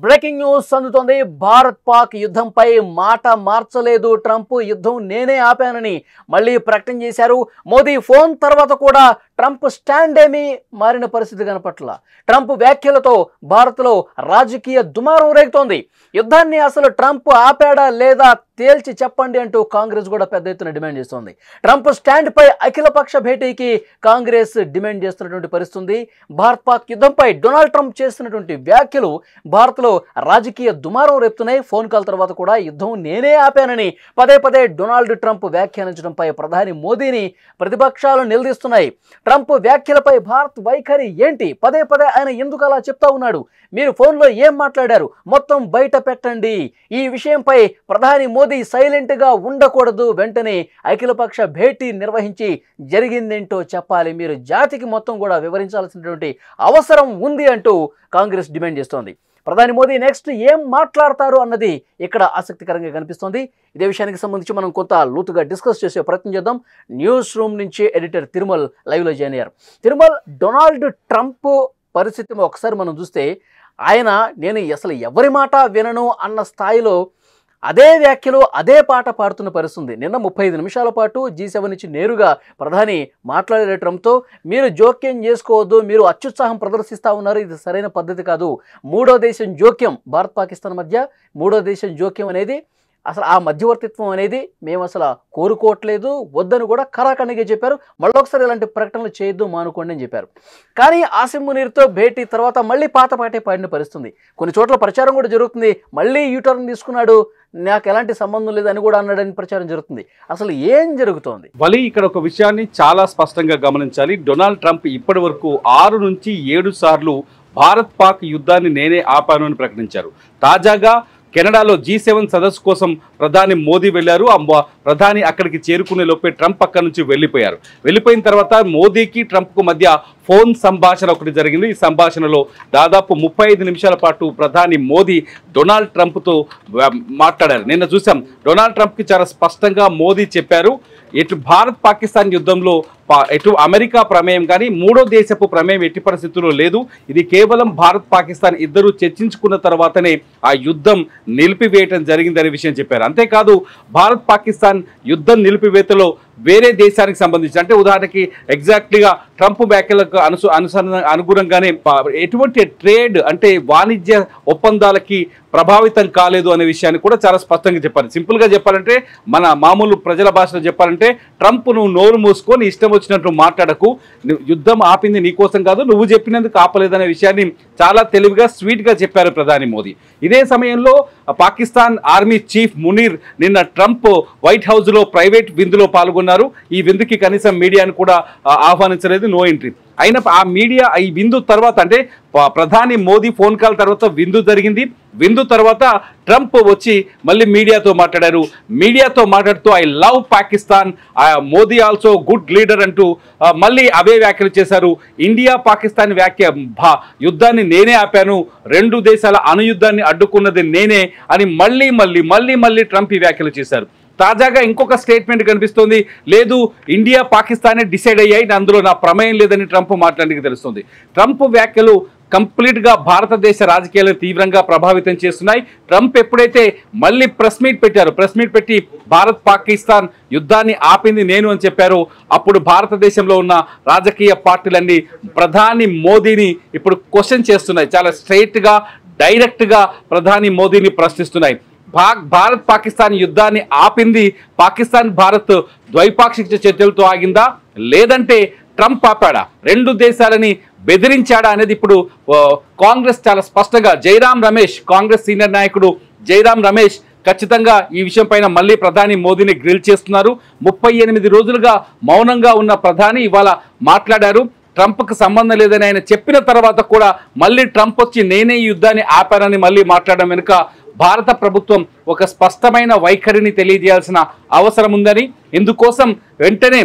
Breaking news అందుతోంది. భారత్ పాక్ యుద్ధంపై మాట మార్చలేదు ట్రంప్. యుద్ధం నేనే ఆపానని మళ్ళీ ప్రకటన చేశారు. మోదీ ఫోన్ తర్వాత కూడా ట్రంప్ స్టాండ్ ఏమీ మారిన పరిస్థితి కనపట్ల. ట్రంప్ వ్యాఖ్యలతో భారత్లో రాజకీయ దుమారం రేగుతోంది. యుద్ధాన్ని అసలు ట్రంప్ ఆపాడా లేదా తేల్చి చెప్పండి అంటూ కాంగ్రెస్ కూడా పెద్ద ఎత్తున డిమాండ్ చేస్తోంది. ట్రంప్ స్టాండ్ పై అఖిలపక్ష భేటీకి కాంగ్రెస్ డిమాండ్ చేస్తున్నటువంటి పరిస్థితి. భారత్ పాక్ యుద్ధంపై డొనాల్డ్ ట్రంప్ చేస్తున్నటువంటి వ్యాఖ్యలు భారత్లో రాజకీయ దుమారం రేపుతున్నాయి. ఫోన్ కాల్ తర్వాత కూడా యుద్ధం నేనే ఆపానని పదే పదే డొనాల్డ్ ట్రంప్ వ్యాఖ్యానించడంపై ప్రధాని మోదీని ప్రతిపక్షాలు నిలదీస్తున్నాయి. ట్రంప్ వ్యాఖ్యలపై భారత్ వైఖరి ఏంటి? పదే పదే ఆయన ఎందుకు అలా చెప్తా ఉన్నాడు? మీరు ఫోన్లో ఏం మాట్లాడారు మొత్తం బయట పెట్టండి. ఈ విషయంపై ప్రధాని మోదీ సైలెంట్ గా ఉండకూడదు. వెంటనే అఖిలపక్ష భేటీ నిర్వహించి జరిగిందేంటో చెప్పాలి. మీరు జాతికి మొత్తం కూడా వివరించాల్సినటువంటి అవసరం ఉంది అంటూ కాంగ్రెస్ డిమాండ్ చేస్తోంది. ప్రధాని మోదీ నెక్స్ట్ ఏం మాట్లాడతారు అన్నది ఇక్కడ ఆసక్తికరంగా కనిపిస్తోంది. ఇదే విషయానికి సంబంధించి మనం కొంత లోతుగా డిస్కస్ చేసే ప్రయత్నం చేద్దాం. న్యూస్ రూమ్ నుంచి ఎడిటర్ తిరుమల్ లైవ్లో జాయిన్ అయ్యారు. తిరుమల్, డొనాల్డ్ ట్రంప్ పరిస్థితిని ఒకసారి మనం చూస్తే ఆయన నేను అసలు ఎవరి మాట వినను అన్న స్థాయిలో అదే వ్యాఖ్యలు అదే పాట పాడుతున్న పరిస్థితుంది. నిన్న 35 నిమిషాల పాటు G7 నుంచి నేరుగా ప్రధాని మాట్లాడే ట్రంప్తో మీరు జోక్యం చేసుకోవద్దు, మీరు అత్యుత్సాహం ప్రదర్శిస్తూ ఉన్నారు, ఇది సరైన పద్ధతి కాదు. మూడో దేశం జోక్యం, భారత్ పాకిస్తాన్ మధ్య మూడో దేశం జోక్యం అనేది అసలు ఆ మధ్యవర్తిత్వం అనేది మేము అసలు కోరుకోవట్లేదు, వద్దని కూడా ఖరాఖండిగా చెప్పారు. మళ్ళొకసారి ఇలాంటి ప్రకటనలు చేయొద్దు, మానుకోండి అని చెప్పారు. కానీ ఆసిమ్ మునీర్తో భేటీ తర్వాత మళ్ళీ పాత పాటే పాడిన పరిస్థితుంది. కొన్ని చోట్ల ప్రచారం కూడా జరుగుతుంది. మళ్ళీ యూటర్న్ తీసుకున్నాడు, నాకు ఎలాంటి సంబంధం లేదని కూడా అన్నాడని ప్రచారం జరుగుతుంది. అసలు ఏం జరుగుతోంది? వలి ఇక్కడ ఒక విషయాన్ని చాలా స్పష్టంగా గమనించాలి. డొనాల్డ్ ట్రంప్ ఇప్పటి వరకు 6 నుంచి 7 సార్లు భారత్ పాక్ యుద్ధాన్ని నేనే ఆపాను అని ప్రకటించారు. తాజాగా కెనడాలో G7 సదస్సు కోసం ప్రధాని మోదీ వెళ్లారు. ప్రధాని అక్కడికి చేరుకునే లోపే ట్రంప్ అక్కడి నుంచి వెళ్ళిపోయిన తర్వాత మోదీకి ట్రంప్కు మధ్య ఫోన్ సంభాషణ ఒకటి జరిగింది. ఈ సంభాషణలో దాదాపు 35 నిమిషాల పాటు ప్రధాని మోదీ డొనాల్డ్ ట్రంప్తో మాట్లాడారు. నిన్న చూసాం, డొనాల్డ్ ట్రంప్కి చాలా స్పష్టంగా మోదీ చెప్పారు, ఎటు భారత్ పాకిస్తాన్ యుద్ధంలో ఎటు అమెరికా ప్రమేయం కానీ మూడో దేశపు ప్రమేయం ఎట్టి పరిస్థితుల్లో లేదు. ఇది కేవలం భారత్ పాకిస్తాన్ ఇద్దరు చర్చించుకున్న తర్వాతనే ఆ యుద్ధం నిలిపివేయటం జరిగిందనే విషయం చెప్పారు. అంతేకాదు భారత్ పాకిస్తాన్ యుద్ధం నిలిపివేతలో వేరే దేశానికి సంబంధించి, అంటే ఉదాహరణకి ఎగ్జాక్ట్లీగా ట్రంప్ వ్యాఖ్యలకు అనుగుణంగానే ఎటువంటి ట్రేడ్ అంటే వాణిజ్య ఒప్పందాలకి ప్రభావితం కాలేదు అనే విషయాన్ని కూడా చాలా స్పష్టంగా చెప్పారు. సింపుల్గా చెప్పాలంటే, మన మామూలు ప్రజల భాషలో చెప్పాలంటే, ట్రంప్ నువ్వు నోరు మూసుకొని ఇష్టం వచ్చినట్టు మాట్లాడకు, యుద్ధం ఆపింది నీకోసం కాదు, నువ్వు చెప్పినందుకు ఆపలేదనే విషయాన్ని చాలా తెలివిగా స్వీట్గా చెప్పారు ప్రధాని మోదీ. ఇదే సమయంలో పాకిస్తాన్ ఆర్మీ చీఫ్ మునీర్ నిన్న ట్రంప్ వైట్ హౌస్లో ప్రైవేట్ విందులో పాల్గొన్నారు. ఈ విందుకి కనీసం మీడియాను కూడా ఆహ్వానించలేదు, నో ఎంట్రీ. అయినా ఆ మీడియా ఈ విందు తర్వాత, అంటే ప్రధాని మోదీ ఫోన్ కాల్ తర్వాత విందు జరిగింది. విందు తర్వాత ట్రంప్ వచ్చి మళ్ళీ మీడియాతో మాట్లాడారు. మీడియాతో మాట్లాడుతూ I love Pakistan, Modi also good leader అంటూ మళ్ళీ అవే వ్యాఖ్యలు చేశారు. ఇండియా పాకిస్తాన్ యుద్ధాన్ని నేనే ఆపాను, 2 దేశాల అణుయుద్ధాన్ని అడ్డుకున్నది నేనే అని మళ్ళీ ట్రంప్ ఈ వ్యాఖ్యలు చేశారు. తాజాగా ఇంకొక స్టేట్మెంట్ కనిపిస్తోంది, లేదు ఇండియా పాకిస్తానే డిసైడ్ అయ్యాయి, అందులో నా ప్రమేయం లేదని ట్రంప్ మాట్లాడడానికి తెలుస్తుంది. ట్రంప్ వ్యాఖ్యలు కంప్లీట్గా భారతదేశ రాజకీయాలను తీవ్రంగా ప్రభావితం చేస్తున్నాయి. ట్రంప్ ఎప్పుడైతే మళ్ళీ ప్రెస్ మీట్ పెట్టి భారత్ పాకిస్తాన్ యుద్ధాన్ని ఆపింది నేను అని చెప్పారో, అప్పుడు భారతదేశంలో ఉన్న రాజకీయ పార్టీలన్నీ ప్రధాని మోదీని ఇప్పుడు క్వశ్చన్ చేస్తున్నాయి. చాలా స్ట్రైట్గా డైరెక్ట్గా ప్రధాని మోదీని ప్రశ్నిస్తున్నాయి. భారత్ పాకిస్తాన్ యుద్ధాన్ని ఆపింది పాకిస్తాన్ భారత్ ద్వైపాక్షిక చర్చలతో ఆగిందా, లేదంటే ట్రంప్ ఆపాడా, 2 దేశాలని బెదిరించాడా అనేది ఇప్పుడు కాంగ్రెస్ చాలా స్పష్టంగా, కాంగ్రెస్ సీనియర్ నాయకుడు జైరాం రమేష్ ఖచ్చితంగా ఈ విషయం పైన మళ్ళీ ప్రధాని మోదీని గ్రిల్ చేస్తున్నారు. 38 రోజులుగా మౌనంగా ఉన్న ప్రధాని ఇవాళ మాట్లాడారు. ట్రంప్కి సంబంధం లేదని ఆయన చెప్పిన తర్వాత కూడా మళ్ళీ ట్రంప్ వచ్చి నేనే ఈ యుద్ధాన్ని ఆపానని మళ్ళీ మాట్లాడడం వెనుక భారత ప్రభుత్వం ఒక స్పష్టమైన వైఖరిని తెలియజేయాల్సిన అవసరం ఉందని, ఇందుకోసం వెంటనే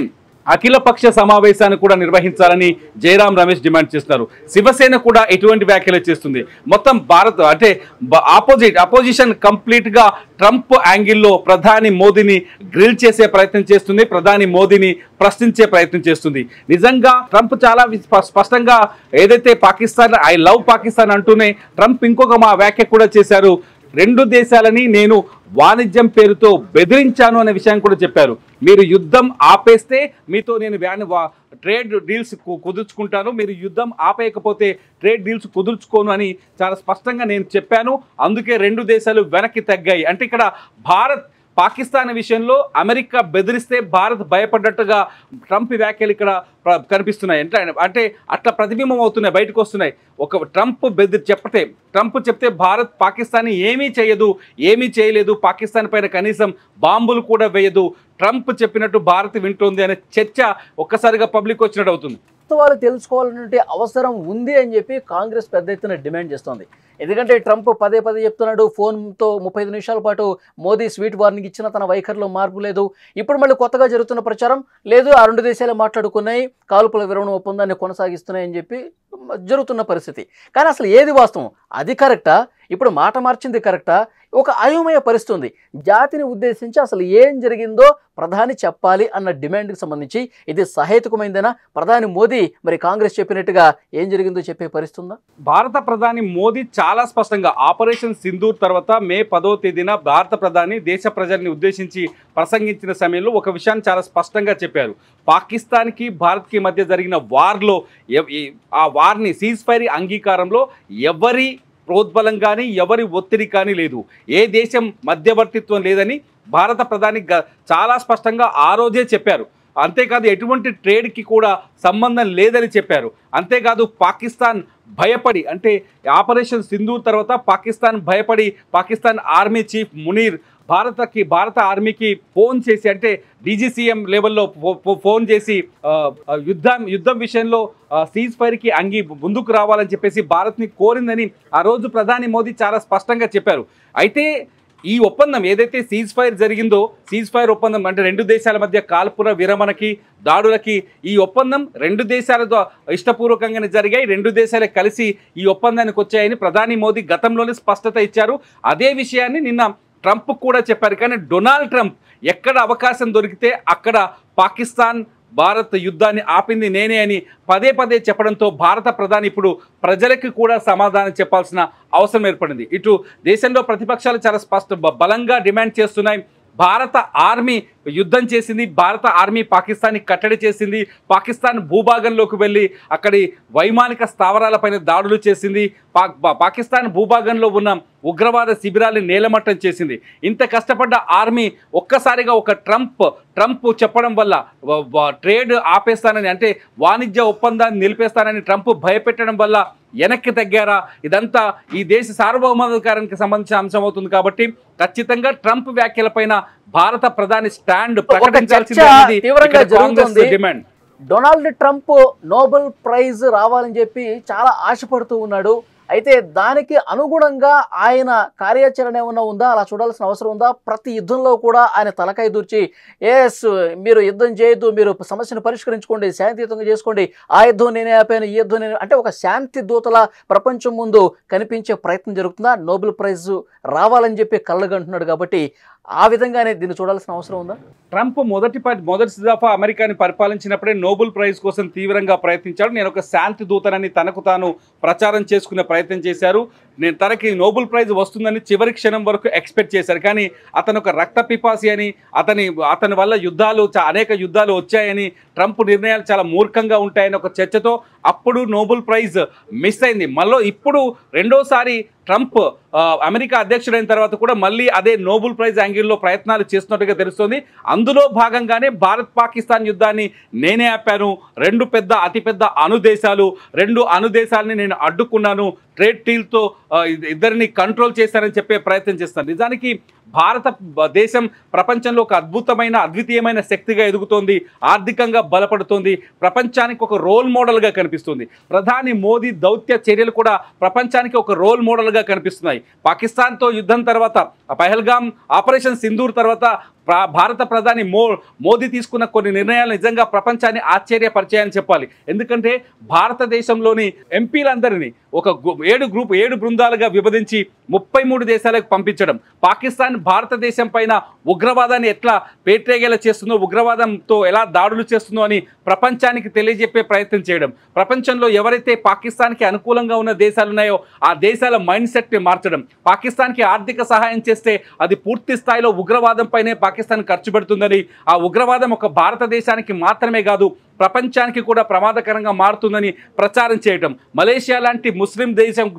అఖిలపక్ష సమావేశాన్ని కూడా నిర్వహించాలని జయరాం రమేష్ డిమాండ్ చేస్తున్నారు. శివసేన కూడా ఎటువంటి వ్యాఖ్యలు చేస్తుంది. మొత్తం భారత్ అంటే అపోజిషన్ కంప్లీట్ గా ట్రంప్ యాంగిల్లో ప్రధాని మోదీని గ్రిల్ చేసే ప్రయత్నం చేస్తుంది, ప్రధాని మోదీని ప్రశ్నించే ప్రయత్నం చేస్తుంది. నిజంగా ట్రంప్ చాలా స్పష్టంగా ఏదైతే పాకిస్తాన్ ఐ లవ్ పాకిస్తాన్ అంటూనే ట్రంప్ ఇంకొక మా వ్యాఖ్య కూడా చేశారు. రెండు దేశాలని నేను వాణిజ్యం పేరుతో బెదిరించాను అనే విషయాన్ని కూడా చెప్పారు. మీరు యుద్ధం ఆపేస్తే మీతో నేను ట్రేడ్ డీల్స్ కుదుర్చుకుంటాను, మీరు యుద్ధం ఆపేయకపోతే ట్రేడ్ డీల్స్ కుదుర్చుకోను అని చాలా స్పష్టంగా నేను చెప్పాను. అందుకే రెండు దేశాలు వెనక్కి తగ్గాయి. అంటే ఇక్కడ భారత్ పాకిస్తాన్ విషయంలో అమెరికా బెదిరిస్తే భారత్ భయపడ్డట్టుగా ట్రంప్ వ్యాఖ్యలు ఇక్కడ కనిపిస్తున్నాయి. అంటే అట్లా ప్రతిబింబం అవుతున్నాయి, బయటకు వస్తున్నాయి. ఒక ట్రంప్ చెప్తే భారత్ పాకిస్తాన్ ఏమీ చేయదు, ఏమీ చేయలేదు, పాకిస్తాన్ పైన కనీసం బాంబులు కూడా వేయదు, ట్రంప్ చెప్పినట్టు భారత్ వింటోంది అనే చర్చ ఒక్కసారిగా పబ్లిక్ వచ్చినట్టు అవుతుంది. వారు తెలుసుకోవాలంటే అవసరం ఉంది అని చెప్పి కాంగ్రెస్ పెద్ద ఎత్తున డిమాండ్ చేస్తోంది. ఎందుకంటే ట్రంప్ పదే చెప్తున్నాడు, ఫోన్తో 35 నిమిషాల పాటు మోదీ స్వీట్ వార్నింగ్ ఇచ్చిన తన వైఖరిలో మార్పు లేదు. ఇప్పుడు మళ్ళీ కొత్తగా జరుగుతున్న ప్రచారం లేదు, ఆ రెండు దేశాలు మాట్లాడుకున్నాయి, కాల్పుల విరమణ ఒప్పందాన్ని కొనసాగిస్తున్నాయని చెప్పి జరుగుతున్న పరిస్థితి. కానీ అసలు ఏది వాస్తవం? అది కరెక్టా? ఇప్పుడు మాట మార్చింది కరెక్టా? ఒక అయోమయ పరిస్థితి ఉంది. జాతిని ఉద్దేశించి అసలు ఏం జరిగిందో ప్రధాని చెప్పాలి అన్న డిమాండ్కి సంబంధించి ఇది సహేతుకమైందేనా? ప్రధాని మోదీ మరి కాంగ్రెస్ చెప్పినట్టుగా ఏం జరిగిందో చెప్పే పరిస్థితి ఉందా? భారత ప్రధాని మోదీ చాలా స్పష్టంగా ఆపరేషన్ సింధూర్ తర్వాత మే 10వ తేదీన భారత ప్రధాని దేశ ప్రజల్ని ఉద్దేశించి ప్రసంగించిన సమయంలో ఒక విషయాన్ని చాలా స్పష్టంగా చెప్పారు. పాకిస్తాన్కి భారత్కి మధ్య జరిగిన వార్లో ఆ వార్ని సీజ్ ఫైర్ అంగీకారంలో ఎవరి ప్రోద్బలం కానీ ఎవరి ఒత్తిడి కానీ లేదు, ఏ దేశం మధ్యవర్తిత్వం లేదని భారత ప్రధాని చాలా స్పష్టంగా ఆ రోజే చెప్పారు. అంతేకాదు ఎటువంటి ట్రేడ్కి కూడా సంబంధం లేదని చెప్పారు. అంతేకాదు పాకిస్తాన్ భయపడి, అంటే ఆపరేషన్ సింధూర్ తర్వాత పాకిస్తాన్ భయపడి పాకిస్తాన్ ఆర్మీ చీఫ్ మునీర్ భారత ఆర్మీకి ఫోన్ చేసి, అంటే డీజీసీఎం లెవెల్లో ఫోన్ చేసి యుద్ధం విషయంలో సీజ్ ఫైర్కి ముందుకు రావాలని చెప్పేసి భారత్ని కోరిందని ఆ రోజు ప్రధాని మోదీ చాలా స్పష్టంగా చెప్పారు. అయితే ఈ ఒప్పందం ఏదైతే సీజ్ ఫైర్ జరిగిందో, సీజ్ ఫైర్ ఒప్పందం అంటే రెండు దేశాల మధ్య కాల్పుల విరమణకి దాడులకి ఈ ఒప్పందం రెండు దేశాలతో ఇష్టపూర్వకంగానే జరిగాయి, రెండు దేశాలే కలిసి ఈ ఒప్పందానికి వచ్చాయని ప్రధాని మోదీ గతంలోనే స్పష్టత ఇచ్చారు. అదే విషయాన్ని నిన్న ట్రంప్ కూడా చెప్పారు. కానీ డొనాల్డ్ ట్రంప్ ఎక్కడ అవకాశం దొరికితే అక్కడ పాకిస్తాన్ భారత్ యుద్ధాన్ని ఆపింది నేనే అని పదే చెప్పడంతో భారత ప్రధాని ఇప్పుడు ప్రజలకు కూడా సమాధానం చెప్పాల్సిన అవసరం ఏర్పడింది. ఇటు దేశంలో ప్రతిపక్షాలు చాలా బలంగా డిమాండ్ చేస్తున్నాయి. భారత ఆర్మీ యుద్ధం చేసింది, భారత ఆర్మీ పాకిస్తాన్ని కట్టడి చేసింది, పాకిస్తాన్ భూభాగంలోకి వెళ్ళి అక్కడి వైమానిక స్థావరాలపైన దాడులు చేసింది, పాకిస్తాన్ భూభాగంలో ఉన్న ఉగ్రవాద శిబిరాలను నేలమట్టం చేసింది. ఇంత కష్టపడ్డ ఆర్మీ ఒక్కసారిగా ఒక ట్రంప్ చెప్పడం వల్ల ట్రేడ్ ఆపేస్తానని, అంటే వాణిజ్య ఒప్పందాన్ని నిలిపేస్తానని ట్రంప్ భయపెట్టడం వల్ల వెనక్కి తగ్గారా? ఇదంతా ఈ దేశ సార్వభౌమాధికారానికి సంబంధించిన అంశం అవుతుంది. కాబట్టి ఖచ్చితంగా ట్రంప్ వ్యాఖ్యలపైన భారత ప్రధాని స్టాండ్ ప్రకటించాల్సింది demand. Donald Trump Nobel prize రావాలని చెప్పి చాలా ఆశపడుతూ ఉన్నాడు. అయితే దానికి అనుగుణంగా ఆయన కార్యాచరణ ఏమన్నా ఉందా? అలా చూడాల్సిన అవసరం ఉందా? ప్రతి యుద్ధంలో కూడా ఆయన తలకాయ దూర్చి మీరు యుద్ధం చేయొద్దు, మీరు సమస్యను పరిష్కరించుకోండి, శాంతియుతంగా చేసుకోండి, ఆ యుద్ధం నేనే ఆపాను, ఈ యుద్ధం నేను, అంటే ఒక శాంతి దూతల ప్రపంచం ముందు కనిపించే ప్రయత్నం జరుగుతుందా? నోబెల్ ప్రైజ్ రావాలని చెప్పి కళ్ళగంటున్నాడు. కాబట్టి ఆ విధంగానే దీన్ని చూడాల్సిన అవసరం ఉందా? ట్రంప్ మొదటి దఫా అమెరికాని పరిపాలించినప్పుడే నోబెల్ ప్రైజ్ కోసం తీవ్రంగా ప్రయత్నించాడు. నేను ఒక శాంతి దూతనని తనకు తాను ప్రచారం చేసుకునే ప్రయత్నం చేశారు. తనకి నోబెల్ ప్రైజ్ వస్తుందని చివరి క్షణం వరకు ఎక్స్పెక్ట్ చేశారు. కానీ అతను ఒక రక్త పిపాసి అని, అతని వల్ల అనేక యుద్ధాలు వచ్చాయని, ట్రంప్ నిర్ణయాలు చాలా మూర్ఖంగా ఉంటాయని ఒక చర్చతో అప్పుడు నోబెల్ ప్రైజ్ మిస్ అయింది. మళ్ళీ ఇప్పుడు రెండోసారి ట్రంప్ అమెరికా అధ్యక్షుడైన తర్వాత కూడా మళ్ళీ అదే నోబెల్ ప్రైజ్ యాంగిల్లో ప్రయత్నాలు చేస్తున్నట్టుగా తెలుస్తోంది. అందులో భాగంగానే భారత్ పాకిస్తాన్ యుద్ధాన్ని నేనే ఆపాను, అతిపెద్ద రెండు అణుదేశాలని నేను అడ్డుకున్నాను, ట్రేడ్ డీల్తో ఇద్దరిని కంట్రోల్ చేశారని చెప్పే ప్రయత్నం చేస్తాను. నిజానికి దేశం ప్రపంచంలో ఒక అద్వితీయమైన శక్తిగా ఎదుగుతోంది, ఆర్థికంగా బలపడుతోంది, ప్రపంచానికి ఒక రోల్ మోడల్గా కనిపిస్తుంది. ప్రధాని మోదీ దౌత్య చర్యలు కూడా ప్రపంచానికి ఒక రోల్ మోడల్గా కనిపిస్తున్నాయి. పాకిస్తాన్తో యుద్ధం తర్వాత, పహల్గాం ఆపరేషన్ సింధూర్ తర్వాత భారత ప్రధాని మోదీ తీసుకున్న కొన్ని నిర్ణయాలు నిజంగా ప్రపంచాన్ని ఆశ్చర్యపరిచాయని చెప్పాలి. ఎందుకంటే భారతదేశంలోని ఎంపీలందరినీ ఒక 7 బృందాలుగా విభజించి 33 దేశాలకు పంపించడం, పాకిస్తాన్ భారతదేశం పైన ఉగ్రవాదాన్ని ఎట్లా పేట్రేగేలా చేస్తుందో, ఉగ్రవాదంతో ఎలా దాడులు చేస్తుందో అని ప్రపంచానికి తెలియజెప్పే ప్రయత్నం చేయడం, ప్రపంచంలో ఎవరైతే పాకిస్తాన్కి అనుకూలంగా ఉన్న దేశాలు ఉన్నాయో ఆ దేశాల మైండ్ సెట్ని మార్చడం, పాకిస్తాన్కి ఆర్థిక సహాయం చేస్తే అది పూర్తి స్థాయిలో ఉగ్రవాదం పైనే పాకిస్తాన్ ఖర్చు పెడుతుందని, ఆ ఉగ్రవాదం ఒక భారతదేశానికి మాత్రమే కాదు ప్రపంచానికి కూడా ప్రమాదకరంగా మారుతుందని ప్రచారం చేయటం, మలేషియా లాంటి ముస్లిం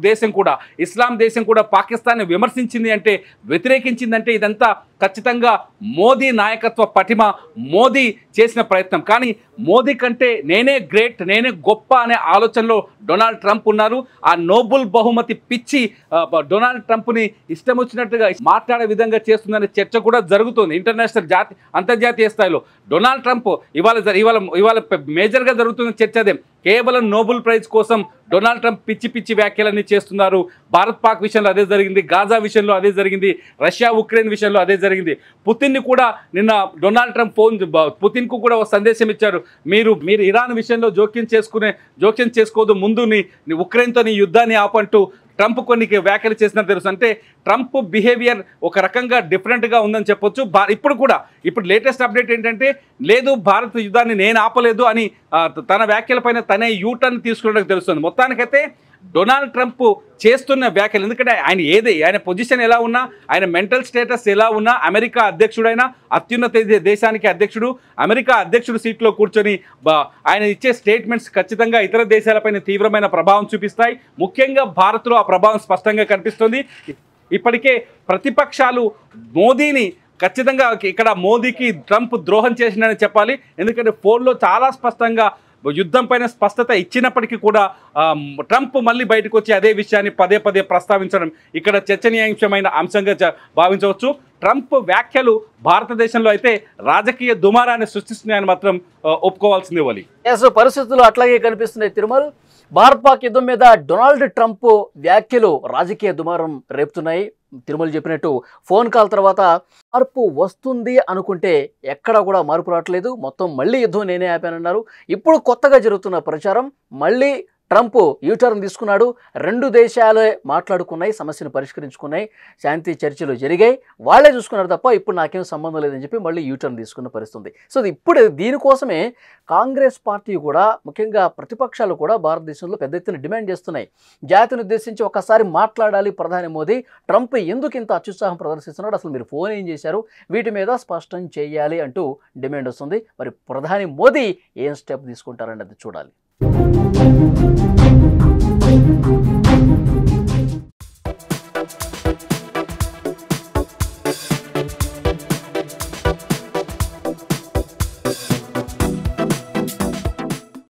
దేశం కూడా, ఇస్లాం దేశం కూడా పాకిస్తాన్ని విమర్శించింది అంటే, వ్యతిరేకించిందంటే ఇదంతా ఖచ్చితంగా మోదీ నాయకత్వ పటిమ, మోదీ చేసిన ప్రయత్నం. కానీ మోదీ కంటే నేనే గ్రేట్, నేనే గొప్ప అనే ఆలోచనలో డొనాల్డ్ ట్రంప్ ఉన్నారు. ఆ నోబెల్ బహుమతి పిచ్చి డొనాల్డ్ ట్రంప్ని ఇష్టం వచ్చినట్టుగా మాట్లాడే విధంగా చేస్తుందనే చర్చ కూడా జరుగుతుంది ఇంటర్నేషనల్ అంతర్జాతీయ స్థాయిలో. డొనాల్డ్ ట్రంప్ ఇవాళ మేజర్గా జరుగుతున్న చర్చ అదే. కేవలం నోబెల్ ప్రైజ్ కోసం డొనాల్డ్ ట్రంప్ పిచ్చి వ్యాఖ్యలన్నీ చేస్తున్నారు. భారత్ పాక్ విషయంలో అదే జరిగింది, గాజా విషయంలో అదే జరిగింది, రష్యా ఉక్రెయిన్ విషయంలో అదే జరిగింది. పుతిన్ని కూడా నిన్న డొనాల్డ్ ట్రంప్ పుతిన్కు కూడా ఒక సందేశం ఇచ్చారు, మీరు ఇరాన్ విషయంలో జోక్యం చేసుకోవద్దు, ముందు నీ ఉక్రెయిన్తో నీ యుద్ధాన్ని ఆపంటూ ట్రంప్ కొన్ని వ్యాఖ్యలు చేసినట్టు తెలుసు. అంటే ట్రంప్ బిహేవియర్ ఒక రకంగా డిఫరెంట్గా ఉందని చెప్పొచ్చు. ఇప్పుడు లేటెస్ట్ అప్డేట్ ఏంటంటే, లేదు భారత్ యుద్ధాన్ని నేను ఆపలేదు అని తన వ్యాఖ్యలపైన తనే యూటర్న్ తీసుకోవడానికి తెలుస్తుంది. మొత్తానికైతే డొనాల్డ్ ట్రంప్ చేస్తున్న వ్యాఖ్యలు, ఎందుకంటే ఆయన పొజిషన్ ఎలా ఉన్నా, ఆయన మెంటల్ స్టేటస్ ఎలా ఉన్నా, అమెరికా అధ్యక్షుడైన అత్యున్నత దేశానికి అధ్యక్షుడు, అమెరికా అధ్యక్షుడు సీట్లో కూర్చొని ఆయన ఇచ్చే స్టేట్మెంట్స్ ఖచ్చితంగా ఇతర దేశాలపైన తీవ్రమైన ప్రభావం చూపిస్తాయి. ముఖ్యంగా భారత్లో ఆ ప్రభావం స్పష్టంగా కనిపిస్తుంది. ఇప్పటికే ప్రతిపక్షాలు మోదీని ఖచ్చితంగా ఇక్కడ మోదీకి ట్రంప్ ద్రోహం చేసిందని చెప్పాలి. ఎందుకంటే ఫోన్లో చాలా స్పష్టంగా యుద్ధం పైన స్పష్టత ఇచ్చినప్పటికీ కూడా ట్రంప్ మళ్ళీ బయటకు వచ్చి అదే విషయాన్ని పదే ప్రస్తావించడం ఇక్కడ చర్చనీయాంశమైన అంశంగా భావించవచ్చు. ట్రంప్ వ్యాఖ్యలు భారతదేశంలో అయితే రాజకీయ దుమారాన్ని సృష్టిస్తున్నాయని మాత్రం ఒప్పుకోవాల్సిందే. వలి పరిస్థితులు అట్లాగే కనిపిస్తున్నాయి. తిరుమల భారత్ పాక్ యుద్ధం మీద డొనాల్డ్ ట్రంప్ వ్యాఖ్యలు రాజకీయ దుమారం రేపుతున్నాయి. తిరుమల చెప్పినట్టు ఫోన్ కాల్ తర్వాత మార్పు వస్తుంది అనుకుంటే ఎక్కడ కూడా మార్పు రావట్లేదు. మొత్తం మళ్ళీ యుద్ధం నేనే ఆపానన్నారు. ఇప్పుడు కొత్తగా జరుగుతున్న ప్రచారం మళ్ళీ ట్రంప్ యూటర్న్ తీసుకున్నాడు. 2 దేశాలే మాట్లాడుకున్నాయి, సమస్యను పరిష్కరించుకున్నాయి, శాంతి చర్చలు జరిగాయి, వాళ్ళే చూసుకున్నారు తప్ప ఇప్పుడు నాకేం సంబంధం లేదని చెప్పి మళ్ళీ యూటర్న్ తీసుకున్న పరిస్థితుంది. సో ఇప్పుడు దీనికోసమే కాంగ్రెస్ పార్టీ కూడా, ముఖ్యంగా ప్రతిపక్షాలు కూడా భారతదేశంలో పెద్ద ఎత్తున డిమాండ్ చేస్తున్నాయి. జాతిని ఉద్దేశించి ఒకసారి మాట్లాడాలి ప్రధాని మోదీ, ట్రంప్ ఎందుకు ఇంత అత్యుత్సాహం ప్రదర్శిస్తున్నాడు, అసలు మీరు ఫోన్ ఏం చేశారు, వీటి మీద స్పష్టం చేయాలి అంటూ డిమాండ్ వస్తుంది. మరి ప్రధాని మోదీ ఏం స్టెప్ తీసుకుంటారన్నది చూడాలి.